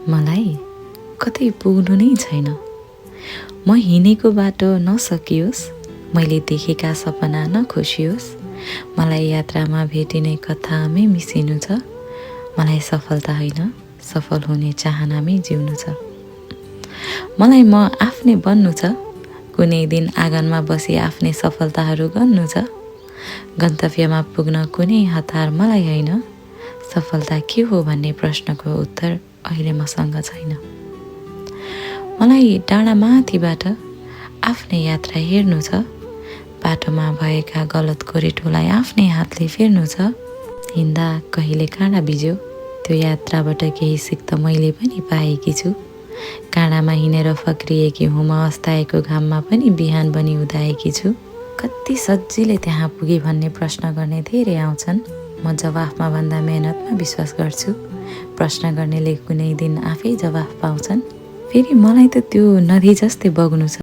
मलाई कतै पुग्नु नै छैन। म हिँडेको बाटो नसकियोस्, मैले देखेका सपना नखोसियोस्। मलाई यात्रामा भेटिने कथामै मिसिनु छ। मलाई सफलता होइन, सफल हुने चाहनामै जिउनु छ। मलाई म आफ्नै बन्नु छ। कुनै दिन आँगनमा बसी आफ्नै सफलताहरू गर्नु छ। गन्तव्यमा पुग्न कुनै हतार मलाई होइन। सफलता के हो भन्ने प्रश्नको उत्तर अहिले मसँग छैन। मलाई डाँडा माथिबाट आफ्नै यात्रा हेर्नु छ। बाटोमा भएका गलत गोरेटोलाई आफ्नै हातले फेर्नु छ। हिँड्दा कहिले काँडा बिज्यो, त्यो यात्राबाट केही सिक त मैले पनि पाएकी छु। काँडामा हिँडेर फक्रिएकी हुँ म, अस्ताएको घाममा पनि बिहान बनी उदाएकी छु। कति सजिलै त्यहाँ पुगे भन्ने प्रश्न गर्ने धेरै आउँछन्। म जवाफमा भन्दा मेहनतमा विश्वास गर्छु। प्रश्न गर्नेले कुनै दिन आफै जवाफ पाउँछन्। फेरि मलाई त त्यो नदी जस्तै बग्नु छ।